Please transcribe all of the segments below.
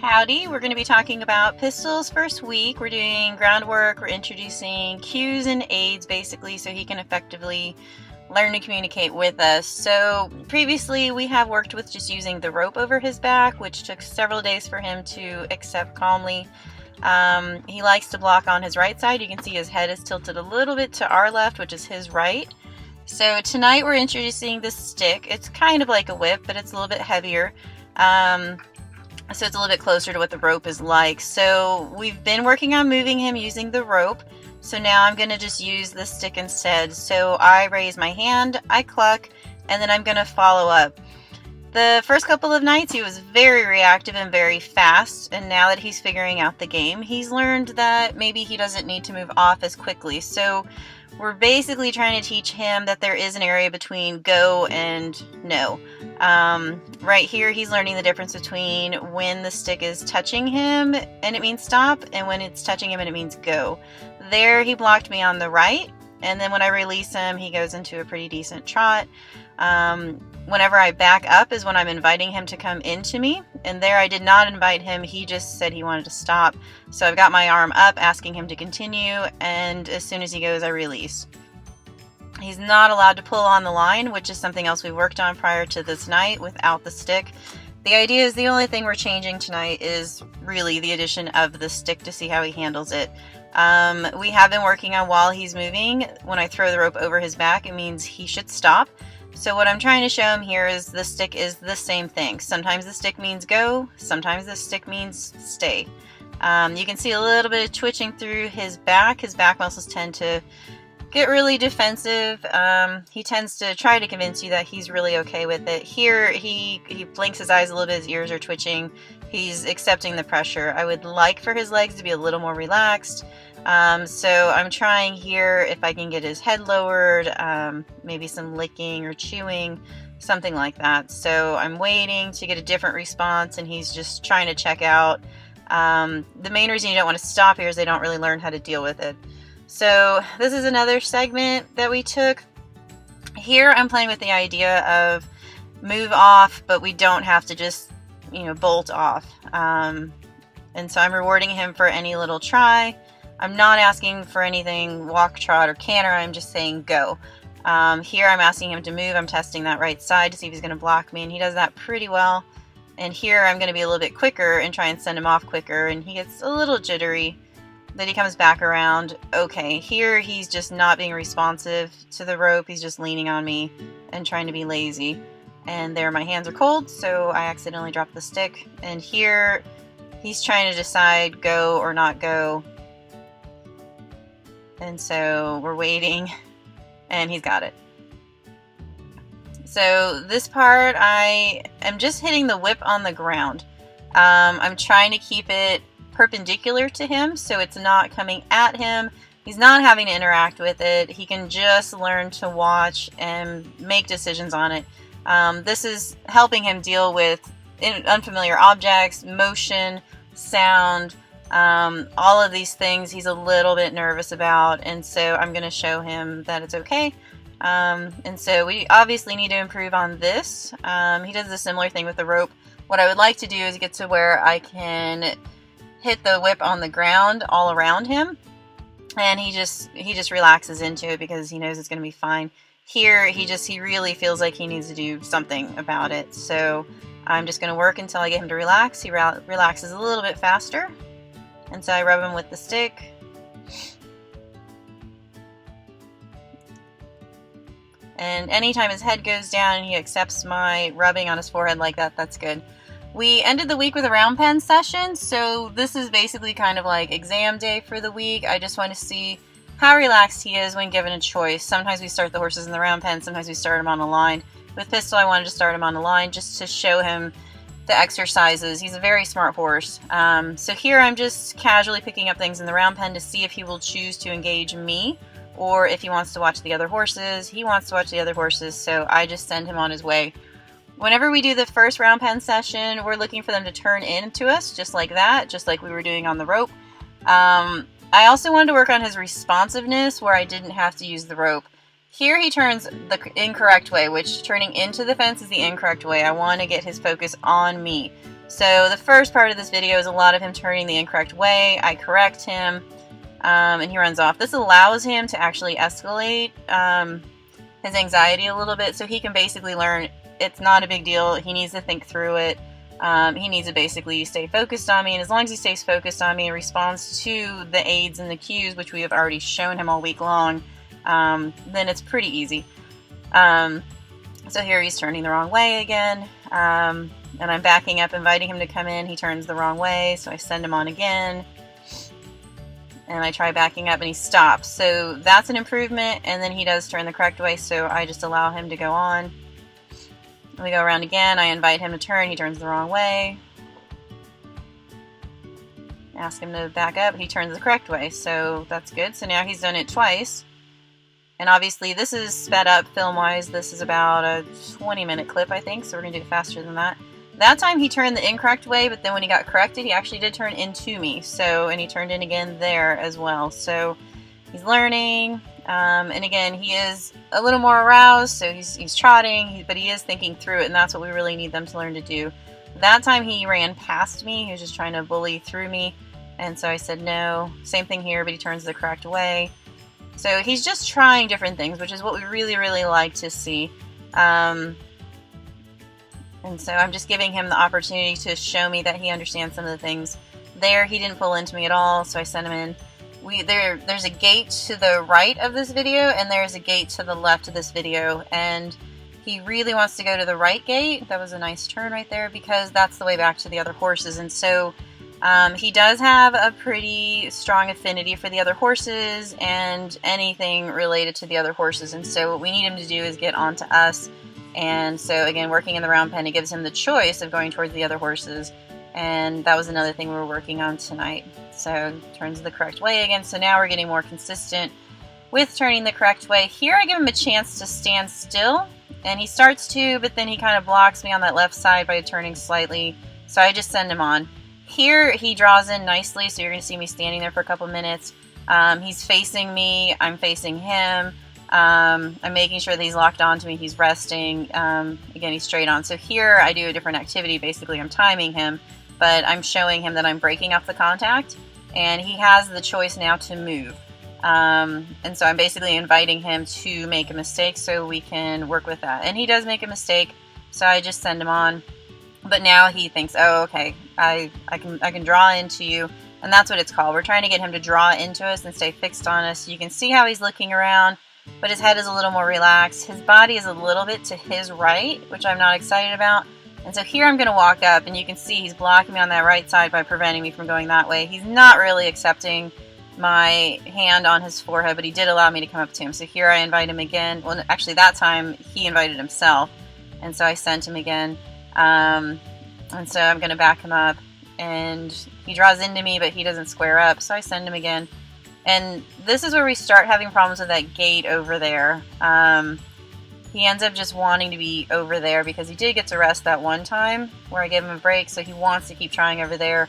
Howdy, we're going to be talking about Pistol's first week. We're doing groundwork, we're introducing cues and aids basically so he can effectively learn to communicate with us. So previously we have worked with just using the rope over his back, which took several days for him to accept calmly. He likes to block on his right side. You can see his head is tilted a little bit to our left, which is his right. So tonight we're introducing the stick. It's kind of like a whip, but it's a little bit heavier. So it's a little bit closer to what the rope is like. So we've been working on moving him using the rope. So now I'm going to just use the stick instead. So I raise my hand, I cluck, and then I'm going to follow up. The first couple of nights he was very reactive and very fast, and now that he's figuring out the game, he's learned that maybe he doesn't need to move off as quickly. So we're basically trying to teach him that there is an area between go and no. Right here he's learning the difference between when the stick is touching him and it means stop, and when it's touching him and it means go. There he blocked me on the right, and then when I release him he goes into a pretty decent trot. Whenever I back up is when I'm inviting him to come into me, and there I did not invite him, he just said he wanted to stop. So I've got my arm up asking him to continue, and as soon as he goes I release. He's not allowed to pull on the line, which is something else we worked on prior to this night without the stick. The idea is the only thing we're changing tonight is really the addition of the stick to see how he handles it. We have been working on while he's moving. When I throw the rope over his back, it means he should stop. So what I'm trying to show him here is the stick is the same thing. Sometimes the stick means go, sometimes the stick means stay. You can see a little bit of twitching through his back. His back muscles tend to get really defensive. He tends to try to convince you that he's really okay with it. Here he blinks his eyes a little bit, his ears are twitching. He's accepting the pressure. I would like for his legs to be a little more relaxed. So I'm trying here if I can get his head lowered, maybe some licking or chewing, something like that. So I'm waiting to get a different response, and he's just trying to check out. The main reason you don't want to stop here is they don't really learn how to deal with it. So this is another segment that we took. Here I'm playing with the idea of move off, but we don't have to just, bolt off. And so I'm rewarding him for any little try. I'm not asking for anything walk, trot, or canter. I'm just saying go. Here I'm asking him to move. I'm testing that right side to see if he's going to block me, and he does that pretty well. And here I'm going to be a little bit quicker and try and send him off quicker, and he gets a little jittery. Then he comes back around. Okay, here he's just not being responsive to the rope. He's just leaning on me and trying to be lazy. And there my hands are cold, so I accidentally dropped the stick. And here he's trying to decide go or not go. And so we're waiting, and he's got it. So this part, I am just hitting the whip on the ground. I'm trying to keep it perpendicular to him so it's not coming at him. He's not having to interact with it. He can just learn to watch and make decisions on it. This is helping him deal with unfamiliar objects, motion, sound, all of these things he's a little bit nervous about, and so I'm going to show him that it's okay. And so we obviously need to improve on this. He does a similar thing with the rope. What I would like to do is get to where I can hit the whip on the ground all around him, and he just relaxes into it because he knows it's going to be fine. Here he really feels like he needs to do something about it, so I'm just going to work until I get him to relax. He relaxes a little bit faster, and so I rub him with the stick. And anytime his head goes down and he accepts my rubbing on his forehead like that, that's good. We ended the week with a round pen session, so this is basically kind of like exam day for the week. I just want to see how relaxed he is when given a choice. Sometimes we start the horses in the round pen, sometimes we start him on a line. With Pistol, I wanted to start him on a line just to show him the exercises. He's a very smart horse. So here I'm just casually picking up things in the round pen to see if he will choose to engage me, or if he wants to watch the other horses. He wants to watch the other horses, so I just send him on his way. Whenever we do the first round pen session, we're looking for them to turn into us, just like that, just like we were doing on the rope. I also wanted to work on his responsiveness where I didn't have to use the rope. Here he turns the incorrect way, which turning into the fence is the incorrect way. I want to get his focus on me. So the first part of this video is a lot of him turning the incorrect way. I correct him, and he runs off. This allows him to actually escalate his anxiety a little bit, so he can basically learn it's not a big deal. He needs to think through it. He needs to basically stay focused on me, and as long as he stays focused on me and responds to the aids and the cues, which we have already shown him all week long, then it's pretty easy. So here he's turning the wrong way again, and I'm backing up, inviting him to come in. He turns the wrong way, so I send him on again, and I try backing up, and he stops. So that's an improvement, and then he does turn the correct way, so I just allow him to go on. We go around again. I invite him to turn. He turns the wrong way. Ask him to back up. He turns the correct way, so that's good. So now he's done it twice. And obviously this is sped up film-wise. This is about a 20-minute clip, I think, so we're going to do it faster than that. That time he turned the incorrect way, but then when he got corrected, he actually did turn into me. And he turned in again there as well. So he's learning. And again, he is a little more aroused, so he's trotting, but he is thinking through it, and that's what we really need them to learn to do. That time he ran past me. He was just trying to bully through me, and so I said no. Same thing here, but he turns the correct way. So he's just trying different things, which is what we really, really like to see. And so I'm just giving him the opportunity to show me that he understands some of the things. There, he didn't pull into me at all, so I sent him in. There's a gate to the right of this video, and there's a gate to the left of this video, and he really wants to go to the right gate. That was a nice turn right there, because that's the way back to the other horses. And so he does have a pretty strong affinity for the other horses and anything related to the other horses, and so what we need him to do is get onto us. And so again, working in the round pen, it gives him the choice of going towards the other horses, and that was another thing we were working on tonight. So turns the correct way again. So now we're getting more consistent with turning the correct way. Here I give him a chance to stand still, and he starts to, but then he kind of blocks me on that left side by turning slightly, so I just send him on. Here he draws in nicely, so you're going to see me standing there for a couple minutes. He's facing me, I'm facing him. I'm making sure that he's locked onto me, he's resting. Again, he's straight on. So here I do a different activity. Basically, I'm timing him, but I'm showing him that I'm breaking up the contact, and he has the choice now to move. And so I'm basically inviting him to make a mistake so we can work with that. And he does make a mistake, so I just send him on. But now he thinks, oh, okay, I can draw into you, and that's what it's called. We're trying to get him to draw into us and stay fixed on us. You can see how he's looking around, but his head is a little more relaxed. His body is a little bit to his right, which I'm not excited about. And so here I'm going to walk up, and you can see he's blocking me on that right side by preventing me from going that way. He's not really accepting my hand on his forehead, but he did allow me to come up to him. So here I invite him again. Well, actually that time he invited himself, and so I sent him again. And so I'm going to back him up, and he draws into me, but he doesn't square up, so I send him again. And this is where we start having problems with that gate over there. He ends up just wanting to be over there because he did get to rest that one time where I gave him a break, so he wants to keep trying over there,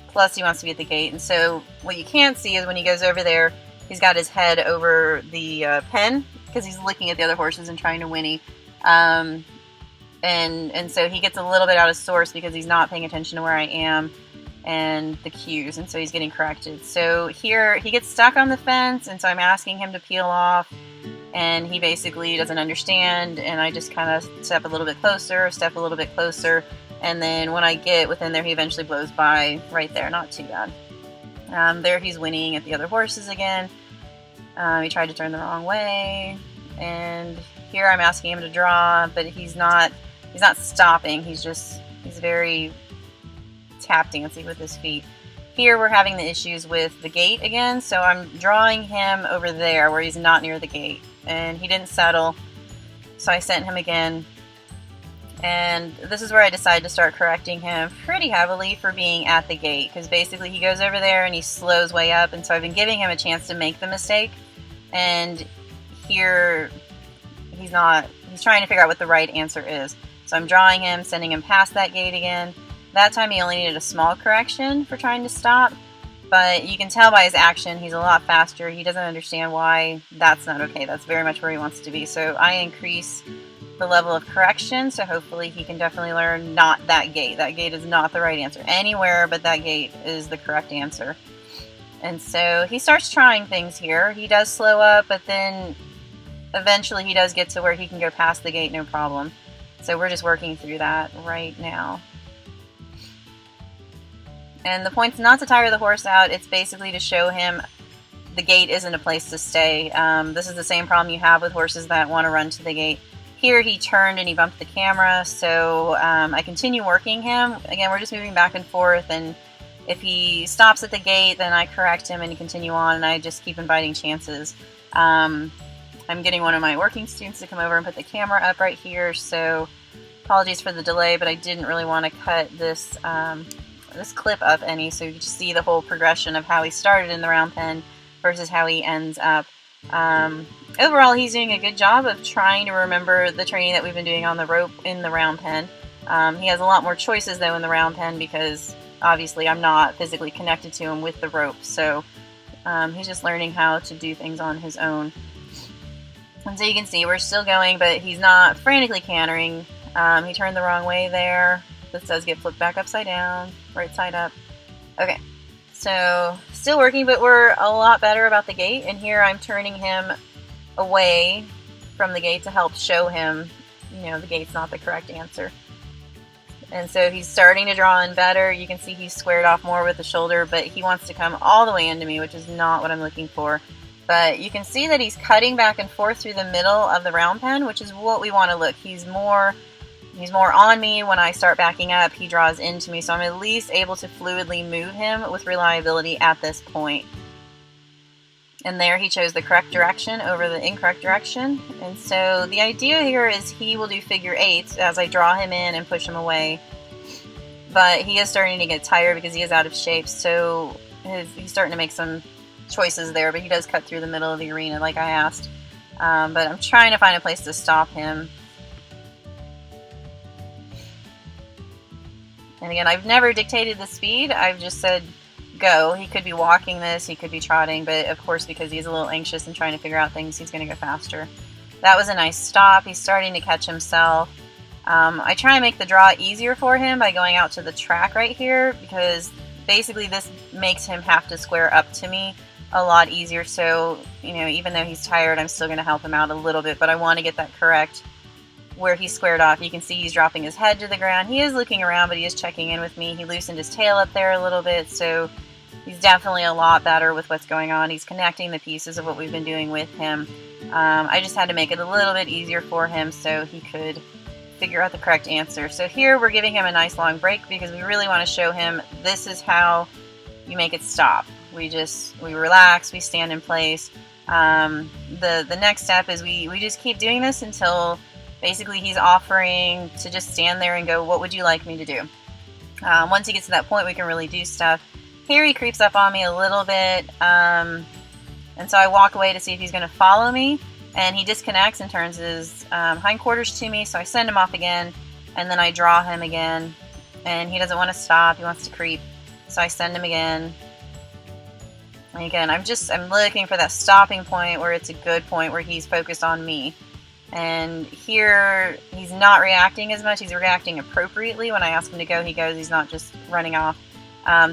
plus he wants to be at the gate. And so what you can't see is when he goes over there, he's got his head over the pen because he's looking at the other horses and trying to whinny. And so he gets a little bit out of source because he's not paying attention to where I am and the cues, and so he's getting corrected. So here he gets stuck on the fence, and so I'm asking him to peel off, and he basically doesn't understand, and I just kind of step a little bit closer, and then when I get within there, he eventually blows by right there. Not too bad. There he's whinnying at the other horses again. He tried to turn the wrong way, and here I'm asking him to draw, but he's not stopping. He's very tap dancing with his feet. Here we're having the issues with the gate again, so I'm drawing him over there where he's not near the gate, and he didn't settle, so I sent him again. And this is where I decided to start correcting him pretty heavily for being at the gate, because basically he goes over there and he slows way up, and so I've been giving him a chance to make the mistake, and here he's trying to figure out what the right answer is. So I'm drawing him, sending him past that gate again. That time he only needed a small correction for trying to stop, but you can tell by his action he's a lot faster. He doesn't understand why that's not okay. That's very much where he wants to be. So I increase the level of correction, so hopefully he can definitely learn not that gate. That gate is not the right answer anywhere, but that gate is the correct answer. And so he starts trying things here. He does slow up, but then eventually he does get to where he can go past the gate no problem. So we're just working through that right now. And the point's not to tire the horse out, it's basically to show him the gate isn't a place to stay. This is the same problem you have with horses that want to run to the gate. Here he turned and he bumped the camera, so I continue working him. Again, we're just moving back and forth, and if he stops at the gate, then I correct him and continue on, and I just keep inviting chances. I'm getting one of my working students to come over and put the camera up right here, so apologies for the delay, but I didn't really want to cut this this clip up any, so you can just see the whole progression of how he started in the round pen versus how he ends up. Overall, he's doing a good job of trying to remember the training that we've been doing on the rope in the round pen. He has a lot more choices though in the round pen because obviously I'm not physically connected to him with the rope, so he's just learning how to do things on his own. And so you can see we're still going, but he's not frantically cantering. He turned the wrong way there. This does get flipped back upside down, right side up. Okay. So, still working, but we're a lot better about the gate, and here I'm turning him away from the gate to help show him, you know, the gate's not the correct answer. And so he's starting to draw in better. You can see he's squared off more with the shoulder, but he wants to come all the way into me, which is not what I'm looking for. But you can see that he's cutting back and forth through the middle of the round pen, which is what we want to look. He's more on me. When I start backing up, he draws into me, so I'm at least able to fluidly move him with reliability at this point. And there he chose the correct direction over the incorrect direction. And so the idea here is he will do figure eights as I draw him in and push him away. But he is starting to get tired because he is out of shape, so he's starting to make some choices there, but he does cut through the middle of the arena like I asked. But I'm trying to find a place to stop him. And again, I've never dictated the speed. I've just said go. He could be walking this, he could be trotting, but of course because he's a little anxious and trying to figure out things, he's going to go faster. That was a nice stop. He's starting to catch himself. I try and make the draw easier for him by going out to the track right here, because basically this makes him have to square up to me a lot easier. So, you know, even though he's tired, I'm still going to help him out a little bit, but I want to get that correct where he squared off. You can see he's dropping his head to the ground. He is looking around, but he is checking in with me. He loosened his tail up there a little bit, so he's definitely a lot better with what's going on. He's connecting the pieces of what we've been doing with him. I just had to make it a little bit easier for him so he could figure out the correct answer. So here we're giving him a nice long break because we really want to show him this is how you make it stop. We relax, we stand in place. The next step is we just keep doing this until basically he's offering to just stand there and go, what would you like me to do? Once he gets to that point, we can really do stuff. Here he creeps up on me a little bit, and so I walk away to see if he's going to follow me, and he disconnects and turns his hindquarters to me, so I send him off again, and then I draw him again, and he doesn't want to stop, he wants to creep, so I send him again. And again, I'm looking for that stopping point where it's a good point where he's focused on me. And here, he's not reacting as much. He's reacting appropriately. When I ask him to go, he goes. He's not just running off.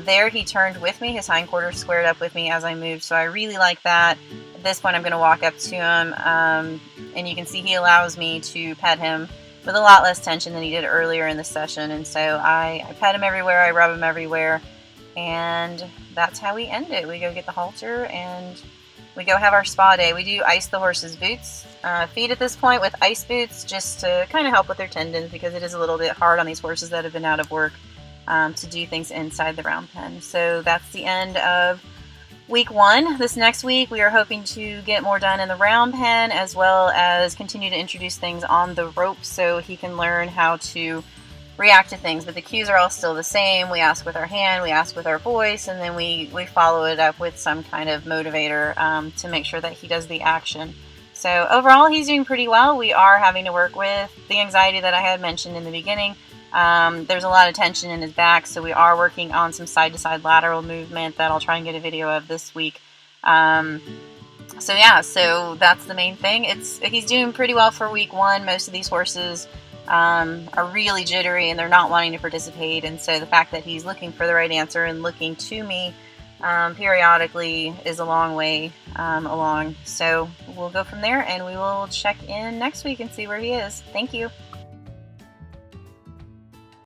There, he turned with me. His hindquarters squared up with me as I moved. So I really like that. At this point, I'm going to walk up to him. And you can see he allows me to pet him with a lot less tension than he did earlier in the session. And so I pet him everywhere. I rub him everywhere. And that's how we end it. We go get the halter and we go have our spa day. We do ice the horse's boots, feed at this point with ice boots just to kind of help with their tendons because it is a little bit hard on these horses that have been out of work to do things inside the round pen. So that's the end of week 1. This next week we are hoping to get more done in the round pen as well as continue to introduce things on the rope so he can learn how to react to things, but the cues are all still the same. We ask with our hand, we ask with our voice, and then we follow it up with some kind of motivator to make sure that he does the action. So overall, he's doing pretty well. We are having to work with the anxiety that I had mentioned in the beginning. There's a lot of tension in his back, so we are working on some side-to-side lateral movement that I'll try and get a video of this week. So yeah, so that's the main thing. He's doing pretty well for week 1. Most of these horses are really jittery and they're not wanting to participate, and so the fact that he's looking for the right answer and looking to me periodically is a long way along. So we'll go from there, and we will check in next week and see where he is. Thank you.